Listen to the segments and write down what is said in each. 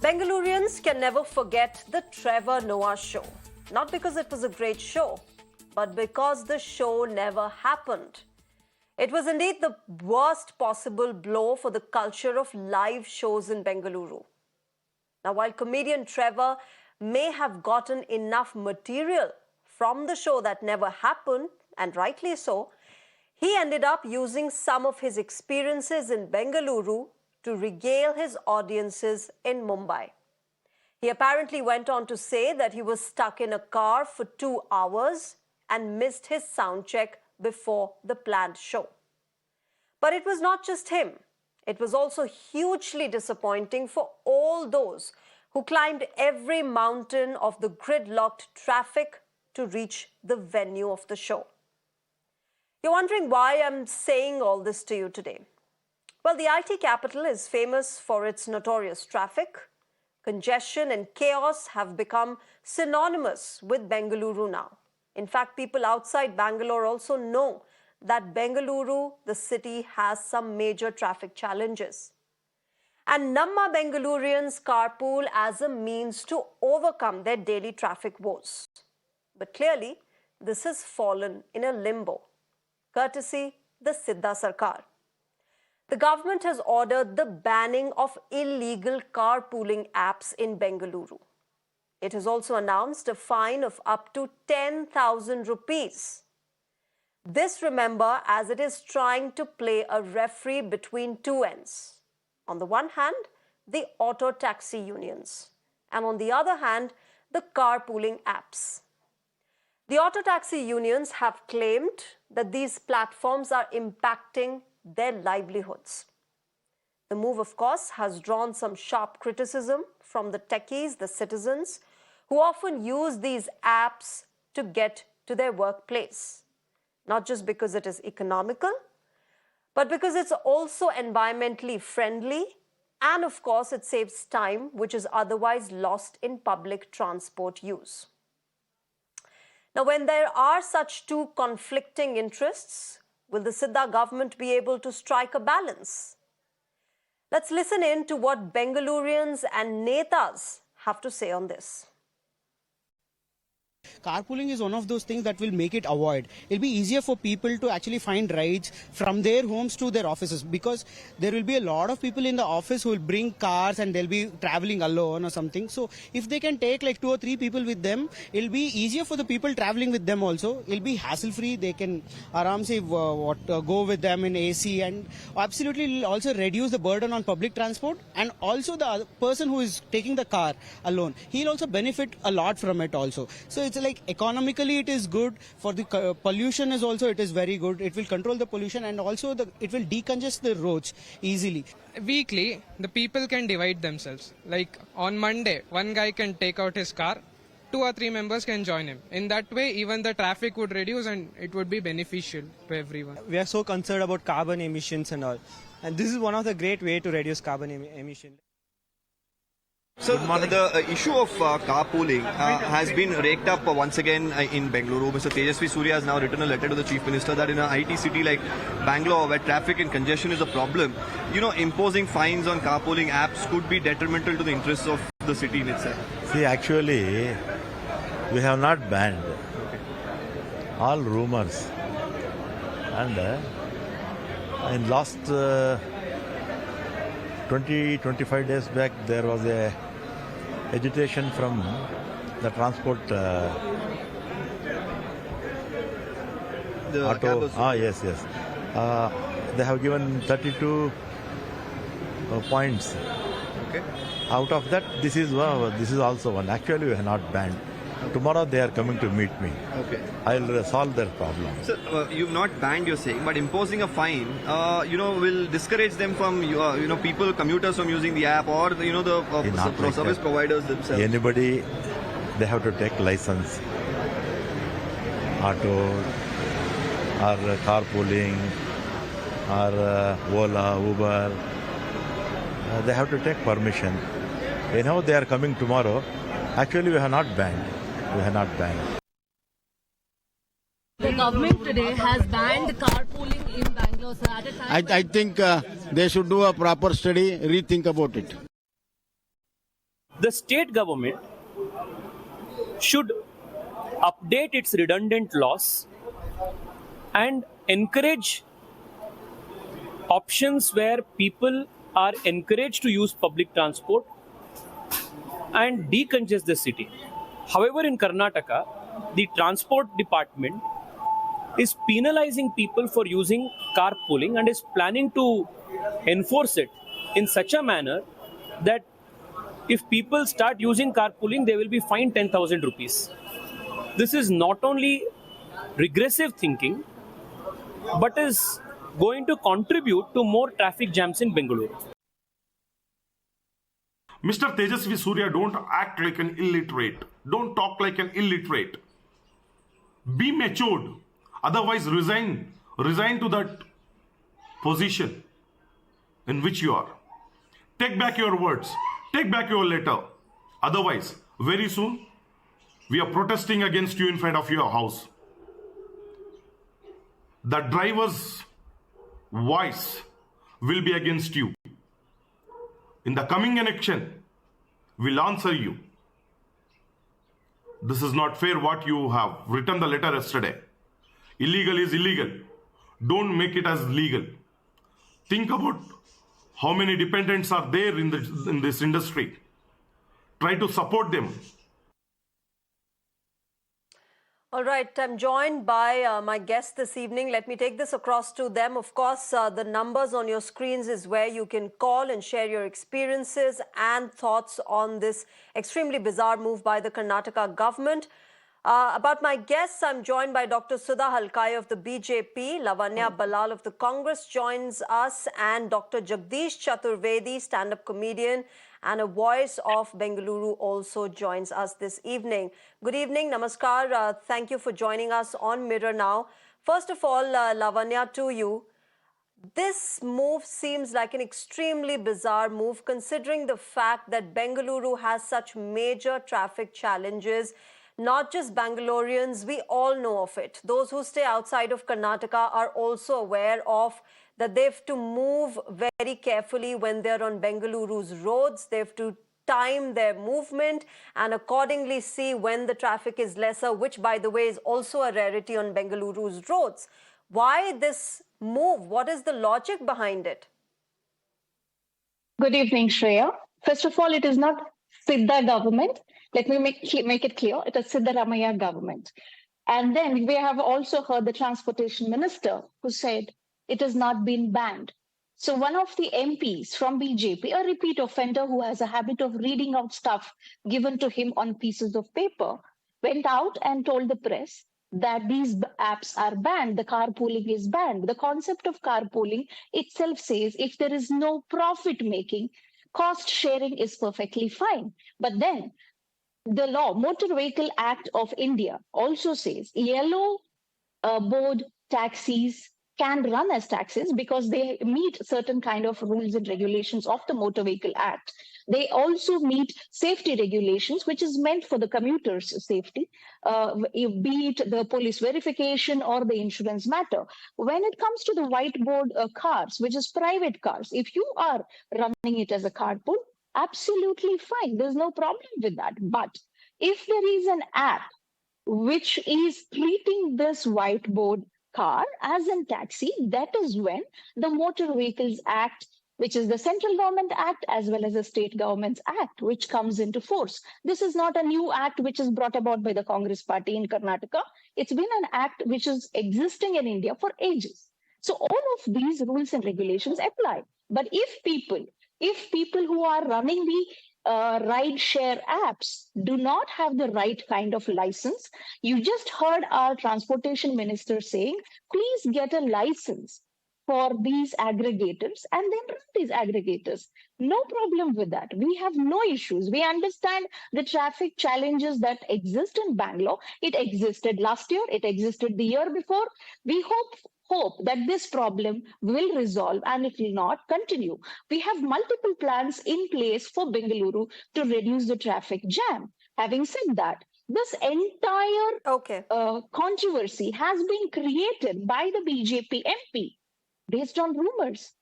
Bengalurians can never forget the Trevor Noah show. Not because it was a great show, but because the show never happened. It was indeed the worst possible blow for the culture of live shows in Bengaluru. Now, while comedian Trevor may have gotten enough material from the show that never happened, and rightly so, he ended up using some of his experiences in Bengaluru to regale his audiences in Mumbai. He apparently went on to say that he was stuck in a car for 2 hours and missed his sound check before the planned show. But it was not just him. It was also hugely disappointing for all those who climbed every mountain of the gridlocked traffic to reach the venue of the show. You're wondering why I'm saying all this to you today. Well, the IT capital is famous for its notorious traffic. Congestion and chaos have become synonymous with Bengaluru now. In fact, people outside Bangalore also know that Bengaluru, the city, has some major traffic challenges. And Namma Bengalurians carpool as a means to overcome their daily traffic woes. But clearly, this has fallen in a limbo, courtesy the Sidda Sarkar. The government has ordered the banning of illegal carpooling apps in Bengaluru. It has also announced a fine of up to 10,000 rupees. This, remember, as it is trying to play a referee between two ends. On the one hand, the auto taxi unions, and on the other hand, the carpooling apps. The auto taxi unions have claimed that these platforms are impacting their livelihoods. The move, of course, has drawn some sharp criticism from the techies, the citizens, who often use these apps to get to their workplace. Not just because it is economical, but because it's also environmentally friendly, and of course it saves time which is otherwise lost in public transport use. Now, when there are such two conflicting interests, will the Sidda government be able to strike a balance? Let's listen in to what Bengalurians and Netas have to say on this. Carpooling is one of those things that will make it avoid. It'll be easier for people to actually find rides from their homes to their offices, because there will be a lot of people in the office who will bring cars and they'll be traveling alone or something. So if they can take like 2 or 3 people with them, it'll be easier for the people traveling with them also. It'll be hassle free. They can go with them in AC, and absolutely it'll also reduce the burden on public transport, and also the person who is taking the car alone, he'll also benefit a lot from it also. So it's like economically it is good. For the pollution is also it is very good. It will control the pollution, and also it will decongest the roads easily. Weekly, the people can divide themselves. Like on Monday, one guy can take out his car, 2 or 3 members can join him. In that way, even the traffic would reduce and it would be beneficial to everyone. We are so concerned about carbon emissions and all. And this is one of the great ways to reduce carbon emission. So the issue of carpooling has been raked up once again in Bengaluru. Mr. Tejasvi Surya has now written a letter to the Chief Minister that in an IT city like Bangalore, where traffic and congestion is a problem, imposing fines on carpooling apps could be detrimental to the interests of the city in itself. See, actually, we have not banned. All rumors. And in last 20-25 days back, there was a agitation from the transport auto. Yes. They have given 32 points. Okay. Out of that, this is also one. Actually, we have not banned. Tomorrow they are coming to meet me. Okay. I'll solve their problem. So you've not banned, you're saying, but imposing a fine, will discourage them from, people, commuters from using the app, or the service providers themselves. Anybody, they have to take license. Auto, or carpooling, or Ola, Uber. They have to take permission. They are coming tomorrow. Actually, we have not banned. The government today has banned carpooling in Bangalore. So at a time I think they should do a proper study, rethink about it. the state government should update its redundant laws and encourage options where people are encouraged to use public transport and decongest the city. However, in Karnataka, the transport department is penalizing people for using carpooling and is planning to enforce it in such a manner that if people start using carpooling, they will be fined 10,000 rupees. This is not only regressive thinking, but is going to contribute to more traffic jams in Bengaluru. Mr. Tejasvi Surya, don't act like an illiterate. Don't talk like an illiterate. Be matured. Otherwise, resign to that position in which you are. Take back your words. Take back your letter. Otherwise, very soon, we are protesting against you in front of your house. The driver's voice will be against you. In the coming election, we'll answer you. This is not fair what you have written the letter yesterday. Illegal is illegal. Don't make it as legal. Think about how many dependents are there in this industry. Try to support them. All right, I'm joined by my guest this evening. Let me take this across to them. Of course, the numbers on your screens is where you can call and share your experiences and thoughts on this extremely bizarre move by the Karnataka government. About my guests, I'm joined by Dr. Sudha Halkai of the BJP, Lavanya Balal of the Congress joins us, and Dr. Jagdish Chaturvedi, stand-up comedian and a voice of Bengaluru, also joins us this evening. Good evening, namaskar. Thank you for joining us on Mirror Now. First of all, Lavanya, to you. This move seems like an extremely bizarre move, considering the fact that Bengaluru has such major traffic challenges. Not just Bangaloreans, we all know of it. Those who stay outside of Karnataka are also aware of that they have to move very carefully when they're on Bengaluru's roads. They have to time their movement and accordingly see when the traffic is lesser, which, by the way, is also a rarity on Bengaluru's roads. Why this move? What is the logic behind it? Good evening, Shreya. First of all, it is not Siddha government. Let me make it clear. It is Siddaramaiah government. And then we have also heard the transportation minister who said it has not been banned. So one of the MPs from BJP, a repeat offender who has a habit of reading out stuff given to him on pieces of paper, went out and told the press that these apps are banned, the carpooling is banned. The concept of carpooling itself says if there is no profit making, cost sharing is perfectly fine. But then the law, Motor Vehicle Act of India, also says yellow board taxis can run as taxis because they meet certain kind of rules and regulations of the Motor Vehicle Act. They also meet safety regulations, which is meant for the commuters' safety, be it the police verification or the insurance matter. When it comes to the whiteboard cars, which is private cars, if you are running it as a carpool, absolutely fine. There's no problem with that. But if there is an app which is treating this whiteboard car as a taxi, that is when the Motor Vehicles Act, which is the central government act as well as the state government's act, which comes into force. This is not a new act which is brought about by the Congress party in Karnataka. It's been an act which is existing in India for ages. So all of these rules and regulations apply. But if people who are running the ride share apps do not have the right kind of license, you just heard our transportation minister saying, please get a license for these aggregators and then run these aggregators. No problem with that. We have no issues. We understand the traffic challenges that exist in Bangalore. It existed last year. It existed the year before. We hope that this problem will resolve and it will not continue. We have multiple plans in place for Bengaluru to reduce the traffic jam. Having said that, this entire controversy has been created by the BJP MP based on rumors.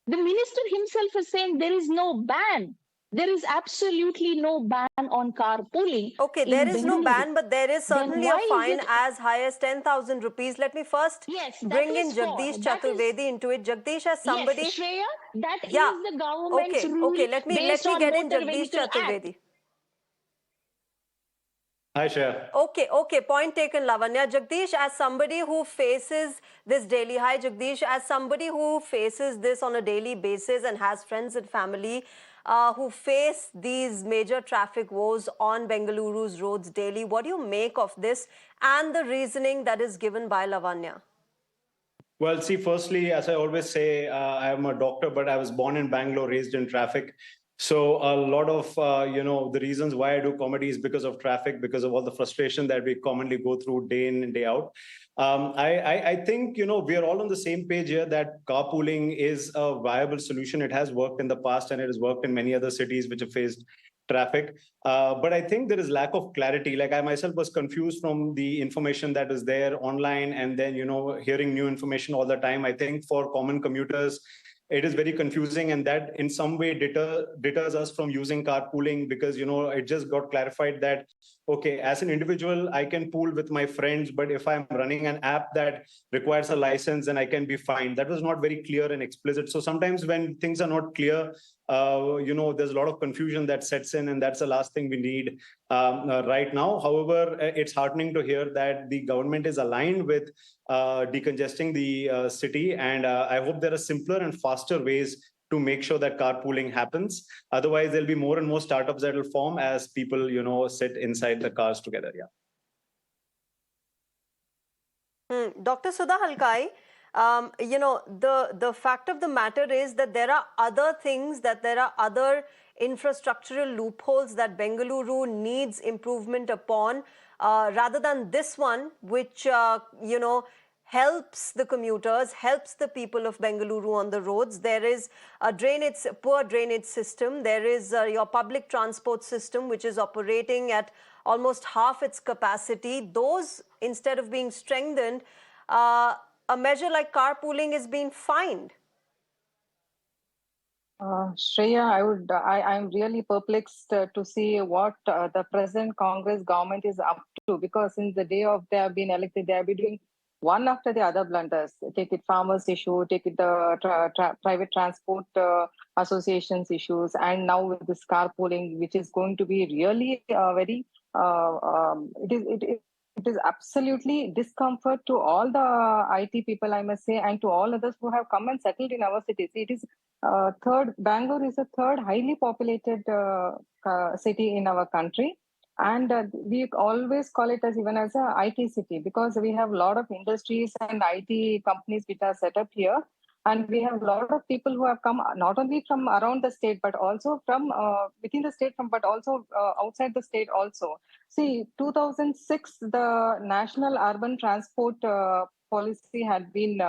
The minister himself is saying there is no ban There is absolutely no ban on carpooling. Okay, in there is no Bengaluru. ban, but there is Then certainly a why is fine it- as high as 10,000 rupees. Let me first Yes, that bring is in for. Jagdish That is Chaturvedi into it. Jagdish, as somebody... Yes, Shreya, that Yeah. is the government's Okay, rule okay. Let based me on get in Motor Jagdish Vehicle Act. Chaturvedi. Hi, Shreya. Okay, okay. Point taken, Lavanya. Jagdish, as somebody who faces this daily, hi Jagdish, as somebody who faces this on a daily basis and has friends and family who face these major traffic woes on Bengaluru's roads daily, what do you make of this and the reasoning that is given by Lavanya? Well, see, firstly, as I always say, I am a doctor, but I was born in Bangalore, raised in traffic. So a lot of, the reasons why I do comedy is because of traffic, because of all the frustration that we commonly go through day in and day out. I think, we are all on the same page here that carpooling is a viable solution. It has worked in the past and it has worked in many other cities which have faced traffic. But I think there is lack of clarity. Like I myself was confused from the information that is there online and then, hearing new information all the time. I think for common commuters, it is very confusing and that in some way deters us from using carpooling because, it just got clarified that, okay, as an individual, I can pool with my friends, but if I'm running an app that requires a license, then I can be fined. That was not very clear and explicit. So sometimes when things are not clear, there's a lot of confusion that sets in, and that's the last thing we need right now. However, it's heartening to hear that the government is aligned with decongesting the city, and I hope there are simpler and faster ways to make sure that carpooling happens. Otherwise, there'll be more and more startups that will form as people, sit inside the cars together. Yeah. Dr. Sudha Halkai, the fact of the matter is that there are other things, that there are other infrastructural loopholes that Bengaluru needs improvement upon, rather than this one, which, helps the commuters, helps the people of Bengaluru on the roads. There is a poor drainage system. There is your public transport system, which is operating at almost half its capacity. Those, instead of being strengthened, a measure like carpooling is being fined. Shreya, I'm really perplexed to see what the present Congress government is up to, because since the day of they have been elected, they have been doing one after the other blunders. Take it farmers issue, take it the private transport associations issues, and now with this carpooling, which is going to be really very, it is absolutely discomfort to all the IT people, I must say, and to all others who have come and settled in our cities. It is Bangalore is the third highly populated city in our country. And we always call it as even as a IT city because we have a lot of industries and IT companies which are set up here. And we have a lot of people who have come not only from around the state, but also from within the state, but also outside the state also. See, 2006, the National Urban Transport policy had been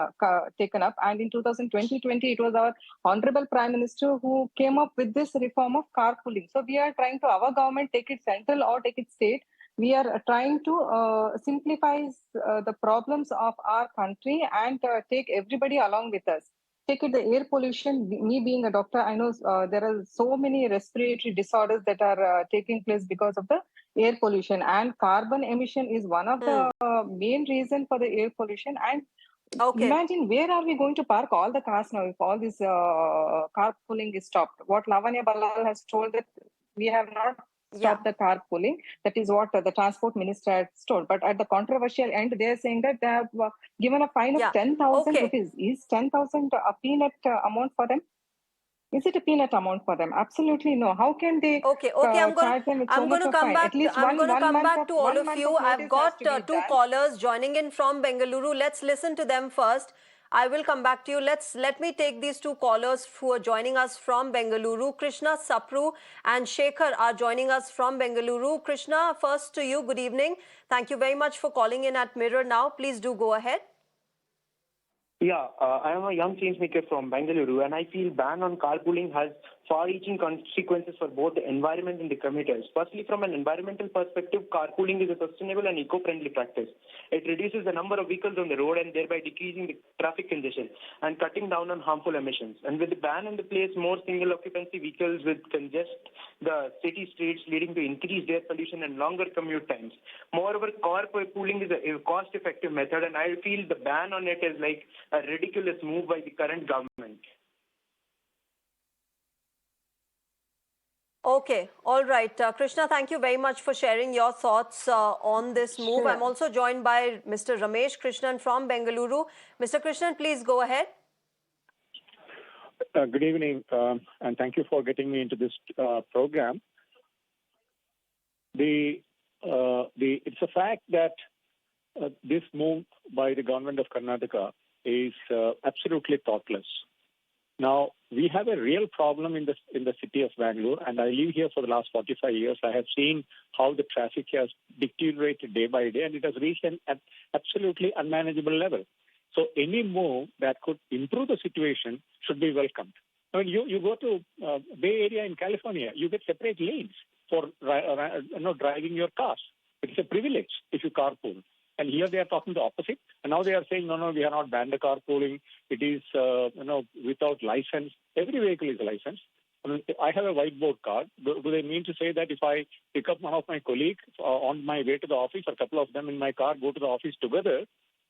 taken up. And in 2020, it was our Honorable Prime Minister who came up with this reform of carpooling. So we are trying to, our government, take it central or take it state, we are trying to simplify the problems of our country and take everybody along with us. Take it the air pollution. Me being a doctor, I know there are so many respiratory disorders that are taking place because of the air pollution, and carbon emission is one of the main reason for the air pollution. And imagine where are we going to park all the cars now if all this carpooling is stopped. What Lavanya Balal has told that we have not stopped the carpooling. That is what the transport minister has told. But at the controversial end, they are saying that they have given a fine of 10,000 rupees. Is 10,000 a peanut amount for them? Is it a peanut amount for them? Absolutely no. How can they charge them with so much of fine? At least I'm going to come back to all of you. I've got two callers joining in from Bengaluru. Let's listen to them first. I will come back to you. Let me take these two callers who are joining us from Bengaluru. Krishna Sapru and Shekhar are joining us from Bengaluru. Krishna, first to you. Good evening. Thank you very much for calling in at Mirror Now. Please do go ahead. Yeah, I am a young changemaker from Bengaluru, and I feel ban on carpooling has far-reaching consequences for both the environment and the commuters. Firstly, from an environmental perspective, carpooling is a sustainable and eco-friendly practice. It reduces the number of vehicles on the road and thereby decreasing the traffic congestion and cutting down on harmful emissions. And with the ban in the place, more single-occupancy vehicles will congest the city streets, leading to increased air pollution and longer commute times. Moreover, carpooling is a cost-effective method, and I feel the ban on it is like a ridiculous move by the current government. Okay, all right. Krishna, thank you very much for sharing your thoughts on this move. Sure. I'm also joined by Mr. Ramesh Krishnan from Bengaluru. Mr. Krishnan, please go ahead. Good evening, and thank you for getting me into this program. It's a fact that this move by the government of Karnataka is absolutely thoughtless. Now, we have a real problem in the city of Bangalore, and I live here for the last 45 years. I have seen how the traffic has deteriorated day by day, and it has reached an absolutely unmanageable level. So any move that could improve the situation should be welcomed. I mean, you go to Bay Area in California, you get separate lanes for driving your cars. It's a privilege if you carpool. And here they are talking the opposite. And now they are saying, no, we are not banned the carpooling. It is, without license. Every vehicle is licensed. I mean, I have a whiteboard card. Do they mean to say that if I pick up one of my colleagues on my way to the office, or a couple of them in my car go to the office together,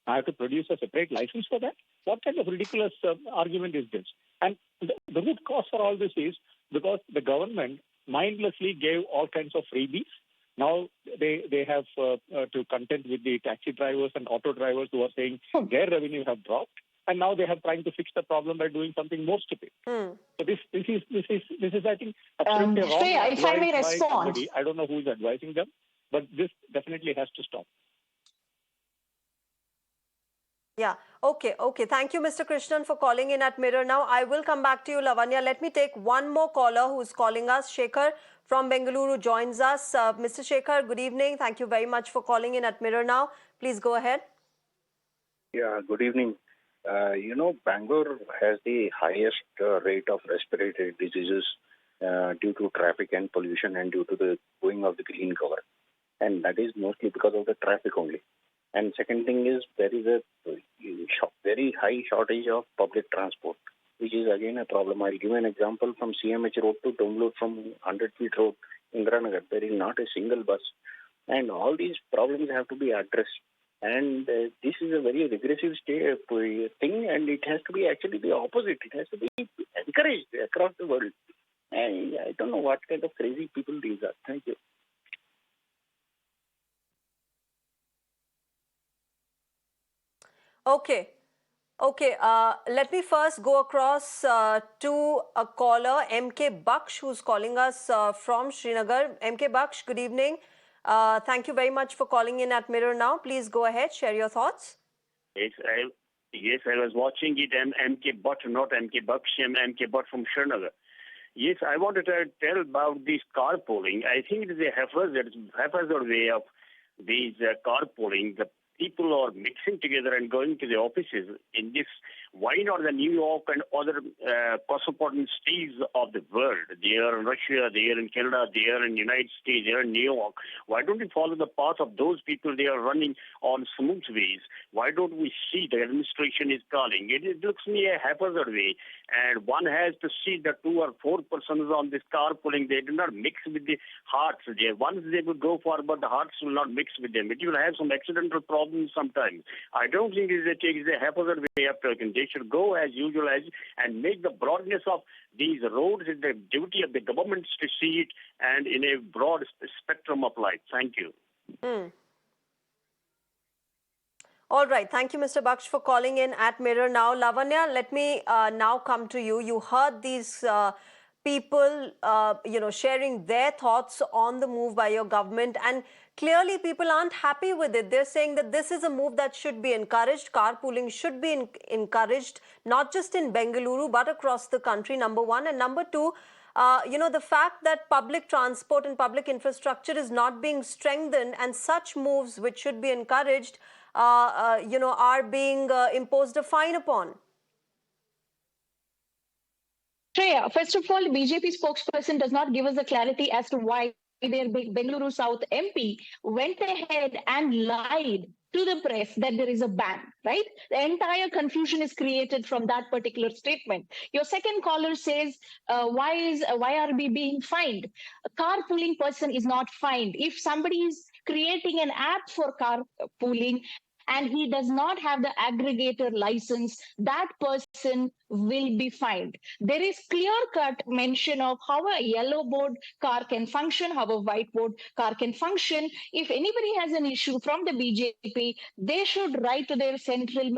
I have to produce a separate license for that? What kind of ridiculous argument is this? And the root cause for all this is because the government mindlessly gave all kinds of freebies. Now they have to contend with the taxi drivers and auto drivers who are saying their revenue have dropped, and now they have trying to fix the problem by doing something more stupid. So this is I think absolutely wrong. Shreya, if I may advice by respond. somebody. I don't know who is advising them, but this definitely has to stop. Yeah. Okay. Thank you, Mr. Krishnan, for calling in at Mirror Now. I will come back to you, Lavanya. Let me take one more caller who's calling us. Shekhar from Bengaluru joins us. Mr. Shekhar, good evening. Thank you very much for calling in at Mirror Now. Please go ahead. Yeah, good evening. Bangalore has the highest rate of respiratory diseases due to traffic and pollution and due to the going of the green cover. And that is mostly because of the traffic only. And second thing is there is a very high shortage of public transport, which is again a problem. I'll give an example from CMH Road to Bengaluru from 100 feet road, Indiranagar. There is not a single bus. And all these problems have to be addressed. And this is a very regressive thing, and it has to be actually the opposite. It has to be encouraged across the world. And I don't know what kind of crazy people these are. Thank you. Okay. Let me first go across to a caller, MK Baksh, who's calling us from Srinagar. MK Baksh, good evening. Thank you very much for calling in at Mirror Now. Please go ahead, share your thoughts. Yes, I was watching it. MK Butt, not MK Baksh, MK Butt from Srinagar. Yes, I wanted to tell about this carpooling. I think it is a haphazard way of these carpooling. The people are mixing together and going to the offices in this. Why not the New York and other cosmopolitan cities of the world? They are in Russia, they are in Canada, they are in the United States, they are in New York. Why don't we follow the path of those people? They are running on smooth ways. Why don't we see the administration is calling? It looks to me a haphazard way. And one has to see the 2 or 4 persons on this carpooling. They do not mix with the hearts. Once they will go forward, the hearts will not mix with them. It will have some accidental problems sometimes. I don't think it is a haphazard way of talking. They should go as usual and make the broadness of these roads is the duty of the government to see it and in a broad spectrum of light. Thank you. All right. Thank you, Mr. Baksh, for calling in at Mirror Now. Lavanya, let me now come to you. You heard these people, sharing their thoughts on the move by your government. And clearly, people aren't happy with it. They're saying that this is a move that should be encouraged. Carpooling should be encouraged, not just in Bengaluru, but across the country, number one. And number two, the fact that public transport and public infrastructure is not being strengthened, and such moves which should be encouraged are being imposed a fine upon? Shreya, first of all, BJP spokesperson does not give us the clarity as to why their Bengaluru South MP went ahead and lied to the press that there is a ban, right? The entire confusion is created from that particular statement. Your second caller says, why are we being fined? A carpooling person is not fined. If somebody is creating an app for carpooling and he does not have the aggregator license, that person will be fined. There is clear-cut mention of how a yellow board car can function, how a white board car can function. If anybody has an issue from the BJP, they should write to their central,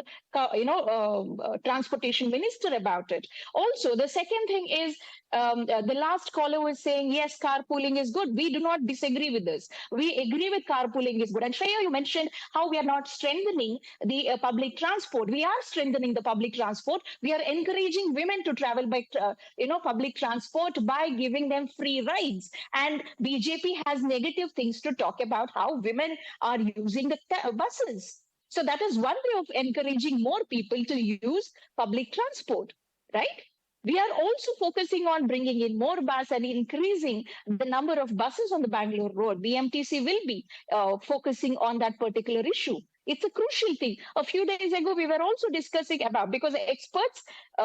transportation minister about it. Also, the second thing is, the last caller was saying, yes, carpooling is good. We do not disagree with this. We agree with carpooling is good. And Shreya, you mentioned how we are not strengthening the public transport. We are strengthening the public transport. We are encouraging women to travel by, public transport by giving them free rides. And BJP has negative things to talk about how women are using the buses. So that is one way of encouraging more people to use public transport, right? We are also focusing on bringing in more bus and increasing the number of buses on the Bangalore road. BMTC will be focusing on that particular issue. It's a crucial thing. A few days ago, we were also discussing about, because experts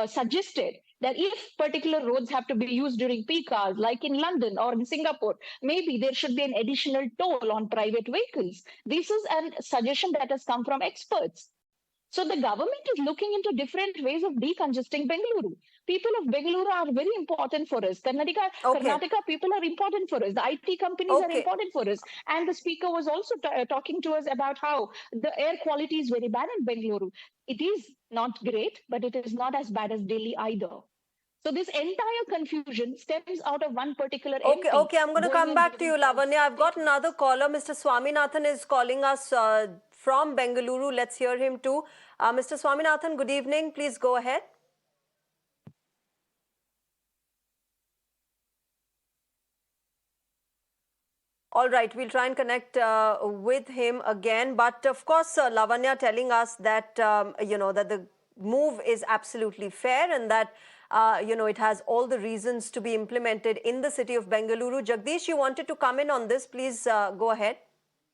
suggested that if particular roads have to be used during peak hours, like in London or in Singapore, maybe there should be an additional toll on private vehicles. This is a suggestion that has come from experts. So the government is looking into different ways of decongesting Bengaluru. People of Bengaluru are very important for us. Karnataka people are important for us. The IT companies are important for us. And the speaker was also talking to us about how the air quality is very bad in Bengaluru. It is not great, but it is not as bad as Delhi either. So this entire confusion stems out of one particular MP. Okay, I'm going to come back to you, Lavanya. I've got another caller. Mr. Swaminathan is calling us from Bengaluru. Let's hear him too. Mr. Swaminathan, good evening. Please go ahead. All right, we'll try and connect with him again. But of course, Lavanya telling us that, that the move is absolutely fair and that, it has all the reasons to be implemented in the city of Bengaluru. Jagdish, you wanted to come in on this. Please go ahead.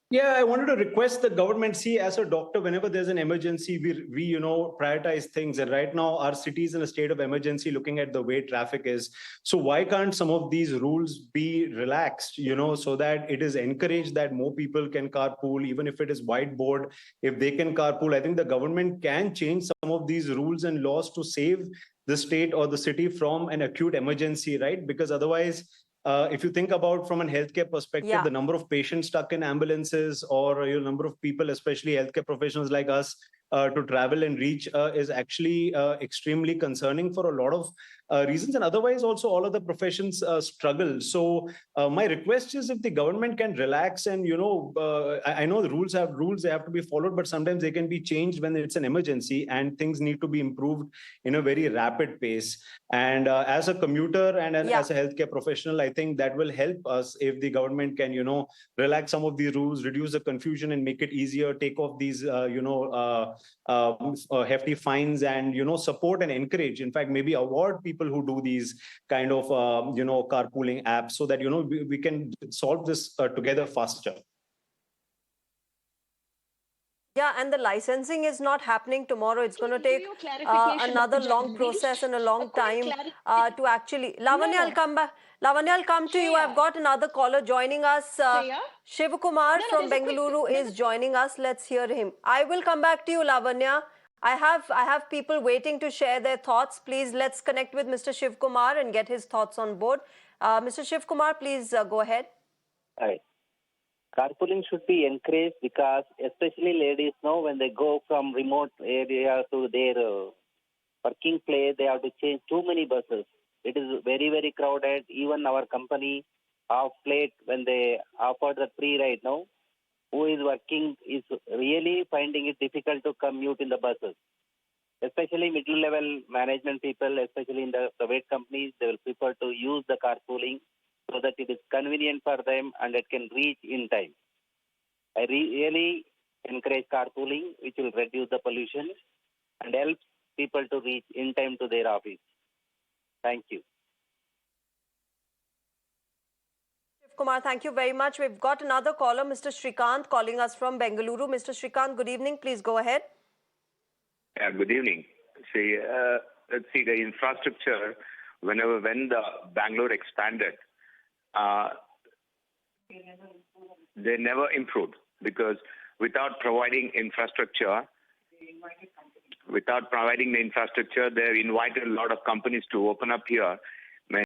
Yeah, I wanted to request the government, see, as a doctor, whenever there's an emergency, we prioritize things. And right now, our city is in a state of emergency looking at the way traffic is. So why can't some of these rules be relaxed, so that it is encouraged that more people can carpool, even if it is whiteboard, if they can carpool. I think the government can change some of these rules and laws to save the state or the city from an acute emergency, right? Because otherwise, if you think about from a healthcare perspective, the number of patients stuck in ambulances or number of people, especially healthcare professionals like us, to travel and reach is actually extremely concerning for a lot of reasons. And otherwise, also all of the professions struggle. So my request is if the government can relax and, I know the rules they have to be followed, but sometimes they can be changed when it's an emergency and things need to be improved in a very rapid pace. And as a commuter and as a healthcare professional, I think that will help us if the government can, relax some of the rules, reduce the confusion and make it easier, take off these, hefty fines and, support and encourage, in fact, maybe award people who do these kind of, carpooling apps so that, we can solve this together faster. Yeah, and the licensing is not happening tomorrow. It's going to take another long process and a long time to actually... Lavanya, I'll come back. Lavanya, I'll come to you. I've got another caller joining us. Shivakumar from Bengaluru is joining us. Let's hear him. I will come back to you, Lavanya. I have people waiting to share their thoughts. Please, let's connect with Mr. Shivakumar and get his thoughts on board. Mr. Shivakumar, please go ahead. Hi. Carpooling should be encouraged because especially ladies know when they go from remote area to their working place, they have to change too many buses. It is very, very crowded. Even our company off late when they offer the free ride now, who is working is really finding it difficult to commute in the buses. Especially middle level management people, especially in the private companies, they will prefer to use the carpooling so that it is convenient for them and it can reach in time. I really encourage carpooling, which will reduce the pollution and help people to reach in time to their office. Thank you. Kumar, thank you very much. We've got another caller, Mr. Shrikant, calling us from Bengaluru. Mr. Shrikant, good evening. Please go ahead. Yeah, good evening. See, let's see, the infrastructure, when the Bangalore expanded, they never improved, because without providing the infrastructure, they've invited a lot of companies to open up here.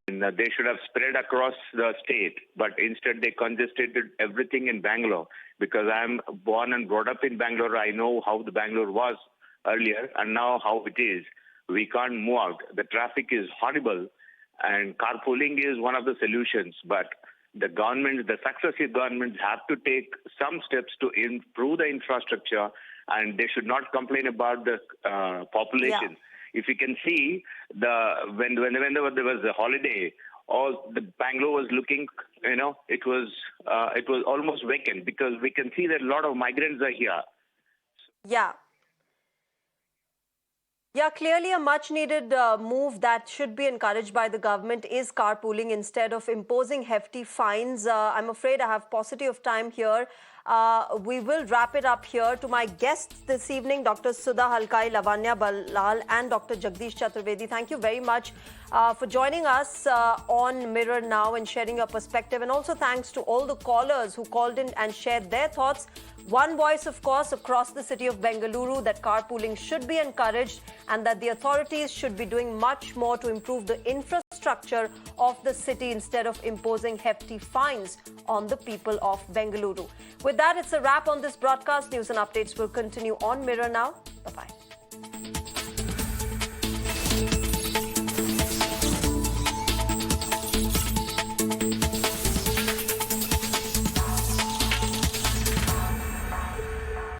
They should have spread across the state, but instead they congested everything in Bangalore. Because I'm born and brought up in Bangalore, I know how the Bangalore was earlier and now how it is. We can't move out. The traffic is horrible, and carpooling is one of the solutions. But the government, the successive governments, have to take some steps to improve the infrastructure, and they should not complain about the population. Yeah. If you can see, when there was a holiday, all the Bangalore was looking, it was almost vacant, because we can see that a lot of migrants are here. Yeah. Yeah, clearly a much needed move that should be encouraged by the government is carpooling instead of imposing hefty fines. I'm afraid I have paucity of time here. We will wrap it up here. To my guests this evening, Dr. Sudha Halkai, Lavanya Balal and Dr. Jagdish Chaturvedi, thank you very much for joining us on Mirror Now and sharing your perspective. And also thanks to all the callers who called in and shared their thoughts. One voice, of course, across the city of Bengaluru that carpooling should be encouraged and that the authorities should be doing much more to improve the infrastructure of the city instead of imposing hefty fines on the people of Bengaluru. With that, it's a wrap on this broadcast. News and updates will continue on Mirror Now. Bye-bye.